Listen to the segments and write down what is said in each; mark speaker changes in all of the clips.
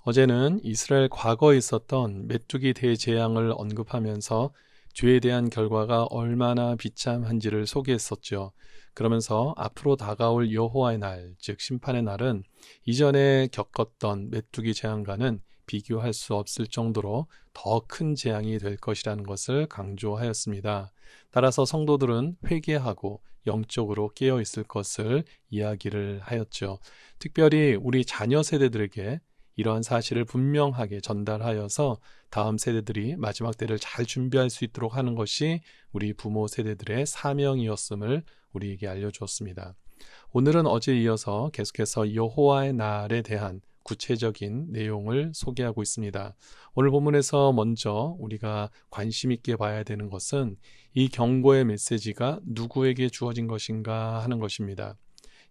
Speaker 1: 어제는 이스라엘 과거에 있었던 메뚜기 대재앙을 언급하면서 죄에 대한 결과가 얼마나 비참한지를 소개했었죠. 그러면서 앞으로 다가올 여호와의 날, 즉 심판의 날은 이전에 겪었던 메뚜기 재앙과는 비교할 수 없을 정도로 더 큰 재앙이 될 것이라는 것을 강조하였습니다. 따라서 성도들은 회개하고 영적으로 깨어 있을 것을 이야기를 하였죠. 특별히 우리 자녀 세대들에게 이러한 사실을 분명하게 전달하여서 다음 세대들이 마지막 때를 잘 준비할 수 있도록 하는 것이 우리 부모 세대들의 사명이었음을 우리에게 알려주었습니다. 오늘은 어제에 이어서 계속해서 여호와의 날에 대한 구체적인 내용을 소개하고 있습니다. 오늘 본문에서 먼저 우리가 관심 있게 봐야 되는 것은 이 경고의 메시지가 누구에게 주어진 것인가 하는 것입니다.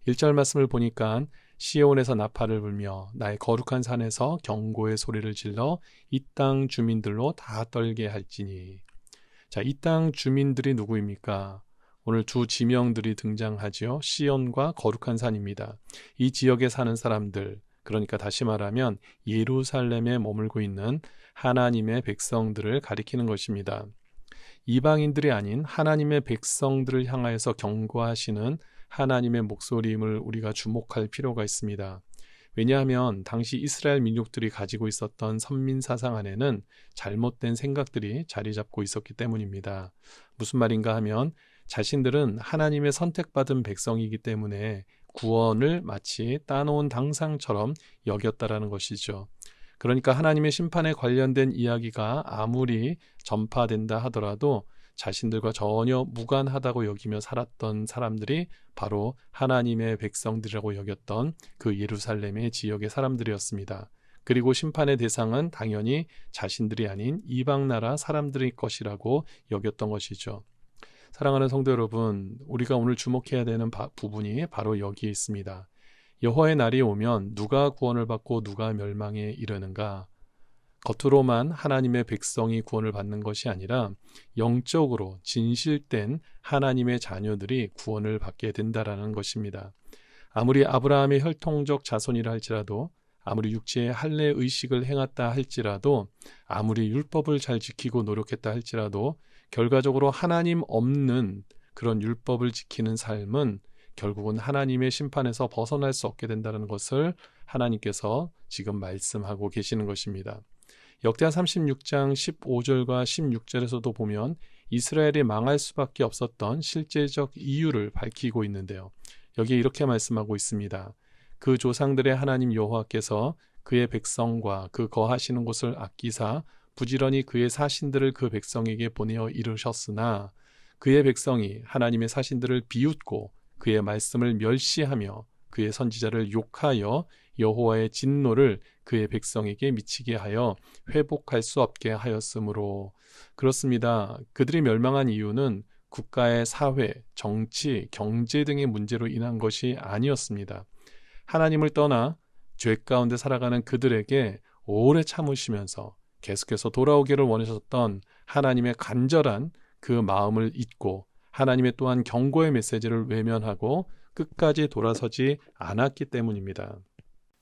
Speaker 1: 1절 말씀을 보니까 시온에서 나팔을 불며 나의 거룩한 산에서 경고의 소리를 질러 이 땅 주민들로 다 떨게 할지니. 자, 이 땅 주민들이 누구입니까? 오늘 두 지명들이 등장하지요. 시온과 거룩한 산입니다. 이 지역에 사는 사람들, 그러니까 다시 말하면 예루살렘에 머물고 있는 하나님의 백성들을 가리키는 것입니다. 이방인들이 아닌 하나님의 백성들을 향하여서 경고하시는 하나님의 목소리임을 우리가 주목할 필요가 있습니다. 왜냐하면 당시 이스라엘 민족들이 가지고 있었던 선민 사상 안에는 잘못된 생각들이 자리 잡고 있었기 때문입니다. 무슨 말인가 하면 자신들은 하나님의 선택받은 백성이기 때문에 구원을 마치 따놓은 당상처럼 여겼다라는 것이죠. 그러니까 하나님의 심판에 관련된 이야기가 아무리 전파된다 하더라도 자신들과 전혀 무관하다고 여기며 살았던 사람들이 바로 하나님의 백성들이라고 여겼던 그 예루살렘의 지역의 사람들이었습니다. 그리고 심판의 대상은 당연히 자신들이 아닌 이방 나라 사람들일 것이라고 여겼던 것이죠. 사랑하는 성도 여러분, 우리가 오늘 주목해야 되는 부분이 바로 여기에 있습니다. 여호와의 날이 오면 누가 구원을 받고 누가 멸망에 이르는가? 겉으로만 하나님의 백성이 구원을 받는 것이 아니라 영적으로 진실된 하나님의 자녀들이 구원을 받게 된다라는 것입니다. 아무리 아브라함의 혈통적 자손이라 할지라도, 아무리 육체의 할례 의식을 행했다 할지라도, 아무리 율법을 잘 지키고 노력했다 할지라도 결과적으로 하나님 없는 그런 율법을 지키는 삶은 결국은 하나님의 심판에서 벗어날 수 없게 된다는 것을 하나님께서 지금 말씀하고 계시는 것입니다. 역대하 36장 15절과 16절에서도 보면 이스라엘이 망할 수밖에 없었던 실제적 이유를 밝히고 있는데요. 여기에 이렇게 말씀하고 있습니다. 그 조상들의 하나님 여호와께서 그의 백성과 그 거하시는 곳을 아끼사 부지런히 그의 사신들을 그 백성에게 보내어 이르셨으나 그의 백성이 하나님의 사신들을 비웃고 그의 말씀을 멸시하며 그의 선지자를 욕하여 여호와의 진노를 그의 백성에게 미치게 하여 회복할 수 없게 하였으므로. 그렇습니다. 그들이 멸망한 이유는 국가의 사회, 정치, 경제 등의 문제로 인한 것이 아니었습니다. 하나님을 떠나 죄 가운데 살아가는 그들에게 오래 참으시면서 계속해서 돌아오기를 원하셨던 하나님의 간절한 그 마음을 잊고 하나님의 또한 경고의 메시지를 외면하고 끝까지 돌아서지 않았기 때문입니다.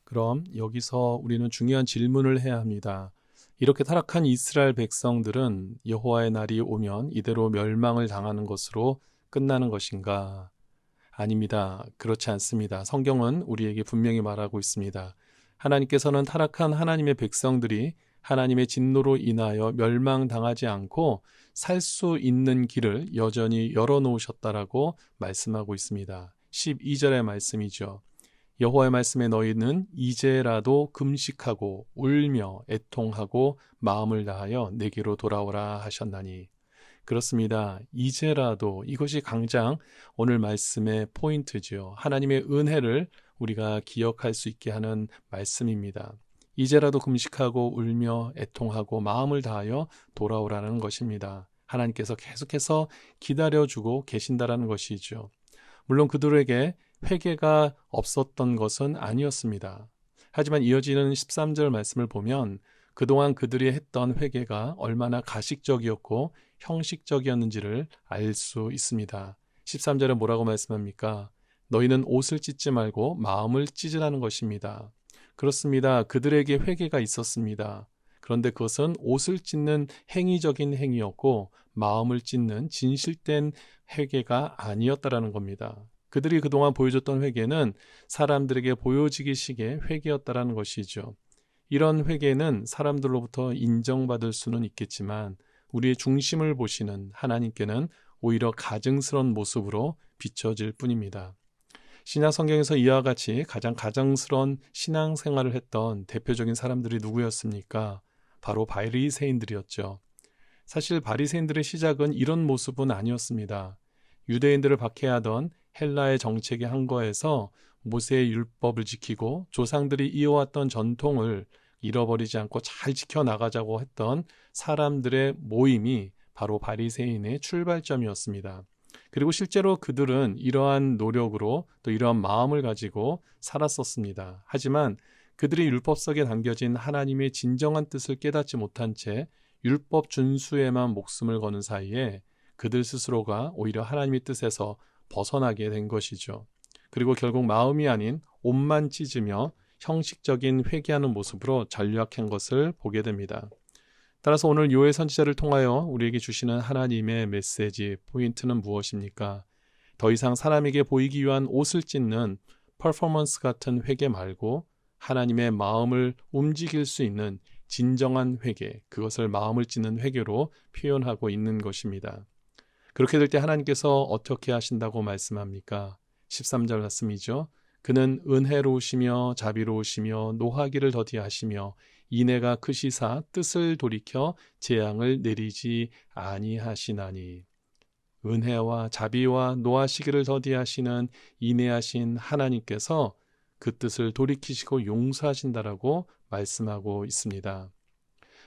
Speaker 1: 그럼 여기서 우리는 중요한 질문을 해야 합니다. 이렇게 타락한 이스라엘 백성들은 여호와의 날이 오면 이대로 멸망을 당하는 것으로 끝나는 것인가? 아닙니다. 그렇지 않습니다. 성경은 우리에게 분명히 말하고 있습니다. 하나님께서는 타락한 하나님의 백성들이 하나님의 진노로 인하여 멸망당하지 않고 살 수 있는 길을 여전히 열어놓으셨다라고 말씀하고 있습니다. 12절의 말씀이죠. 여호와의 말씀에 너희는 이제라도 금식하고 울며 애통하고 마음을 다하여 내게로 돌아오라 하셨나니. 그렇습니다. 이제라도, 이것이 가장 오늘 말씀의 포인트죠. 하나님의 은혜를 우리가 기억할 수 있게 하는 말씀입니다. 이제라도 금식하고 울며 애통하고 마음을 다하여 돌아오라는 것입니다. 하나님께서 계속해서 기다려주고 계신다라는 것이죠. 물론 그들에게 회개가 없었던 것은 아니었습니다. 하지만 이어지는 13절 말씀을 보면 그동안 그들이 했던 회개가 얼마나 가식적이었고 형식적이었는지를 알 수 있습니다. 13절에 뭐라고 말씀합니까? 너희는 옷을 찢지 말고 마음을 찢으라는 것입니다. 그렇습니다. 그들에게 회개가 있었습니다. 그런데 그것은 옷을 찢는 행위적인 행위였고 마음을 찢는 진실된 회개가 아니었다라는 겁니다. 그들이 그동안 보여줬던 회개는 사람들에게 보여지기식의 회개였다라는 것이죠. 이런 회개는 사람들로부터 인정받을 수는 있겠지만 우리의 중심을 보시는 하나님께는 오히려 가증스러운 모습으로 비춰질 뿐입니다. 신약 성경에서 이와 같이 가장 가증스러운 신앙생활을 했던 대표적인 사람들이 누구였습니까? 바로 바리새인들이었죠. 사실 바리새인들의 시작은 이런 모습은 아니었습니다. 유대인들을 박해하던 헬라의 정책의 한거에서 모세의 율법을 지키고 조상들이 이어왔던 전통을 잃어버리지 않고 잘 지켜나가자고 했던 사람들의 모임이 바로 바리새인의 출발점이었습니다. 그리고 실제로 그들은 이러한 노력으로 또 이러한 마음을 가지고 살았었습니다. 하지만 그들이 율법석에 담겨진 하나님의 진정한 뜻을 깨닫지 못한 채 율법 준수에만 목숨을 거는 사이에 그들 스스로가 오히려 하나님의 뜻에서 벗어나게 된 것이죠. 그리고 결국 마음이 아닌 옷만 찢으며 형식적인 회개하는 모습으로 전락한 것을 보게 됩니다. 따라서 오늘 요엘 선지자를 통하여 우리에게 주시는 하나님의 메시지 포인트는 무엇입니까? 더 이상 사람에게 보이기 위한 옷을 찢는 퍼포먼스 같은 회개 말고 하나님의 마음을 움직일 수 있는 진정한 회개, 그것을 마음을 찢는 회개로 표현하고 있는 것입니다. 그렇게 될 때 하나님께서 어떻게 하신다고 말씀합니까? 13절 말씀이죠. 그는 은혜로우시며 자비로우시며 노하기를 더디하시며 인애가 크시사 뜻을 돌이켜 재앙을 내리지 아니하시나니. 은혜와 자비와 노하시기를 더디하시는 인애하신 하나님께서 그 뜻을 돌이키시고 용서하신다라고 말씀하고 있습니다.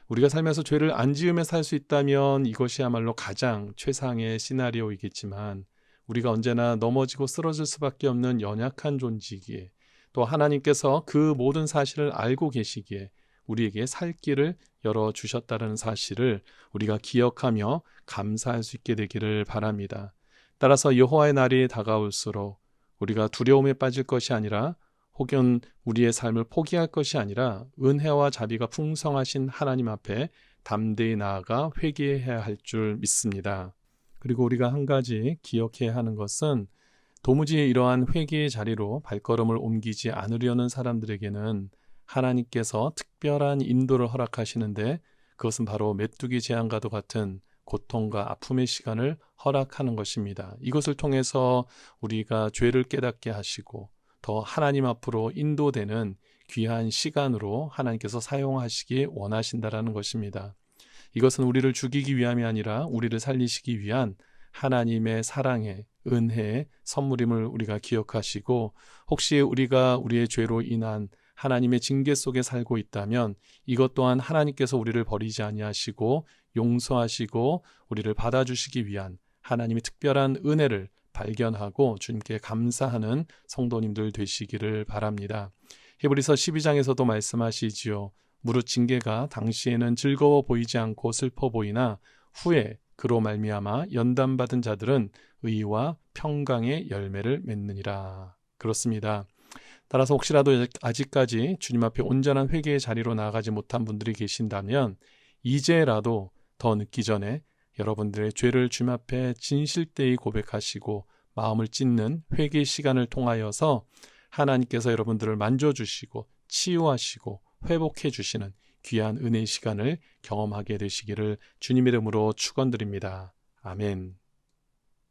Speaker 1: 우리가 살면서 죄를 안 지으며 살 수 있다면 이것이야말로 가장 최상의 시나리오이겠지만 우리가 언제나 넘어지고 쓰러질 수밖에 없는 연약한 존재이기에 또 하나님께서 그 모든 사실을 알고 계시기에 우리에게 살 길을 열어주셨다는 사실을 우리가 기억하며 감사할 수 있게 되기를 바랍니다. 따라서 여호와의 날이 다가올수록 우리가 두려움에 빠질 것이 아니라 혹은 우리의 삶을 포기할 것이 아니라 은혜와 자비가 풍성하신 하나님 앞에 담대히 나아가 회개해야 할 줄 믿습니다. 그리고 우리가 한 가지 기억해야 하는 것은 도무지 이러한 회개의 자리로 발걸음을 옮기지 않으려는 사람들에게는 하나님께서 특별한 인도를 허락하시는데 그것은 바로 메뚜기 재앙과도 같은 고통과 아픔의 시간을 허락하는 것입니다. 이것을 통해서 우리가 죄를 깨닫게 하시고 더 하나님 앞으로 인도되는 귀한 시간으로 하나님께서 사용하시기 원하신다라는 것입니다. 이것은 우리를 죽이기 위함이 아니라 우리를 살리시기 위한 하나님의 사랑의 은혜의 선물임을 우리가 기억하시고 혹시 우리가 우리의 죄로 인한 하나님의 징계 속에 살고 있다면 이것 또한 하나님께서 우리를 버리지 아니하시고 용서하시고 우리를 받아주시기 위한 하나님의 특별한 은혜를 발견하고 주님께 감사하는 성도님들 되시기를 바랍니다. 히브리서 12장에서도 말씀하시지요. 무릇 징계가 당시에는 즐거워 보이지 않고 슬퍼 보이나 후에 그로 말미암아 연단받은 자들은 의와 평강의 열매를 맺느니라. 그렇습니다. 따라서 혹시라도 아직까지 주님 앞에 온전한 회개의 자리로 나아가지 못한 분들이 계신다면 이제라도 더 늦기 전에 여러분들의 죄를 주님 앞에 진실되이 고백하시고 마음을 찢는 회개의 시간을 통하여서 하나님께서 여러분들을 만져주시고 치유하시고 회복해 주시는 귀한 은혜의 시간을 경험하게 되시기를 주님 이름으로 축원드립니다. 아멘.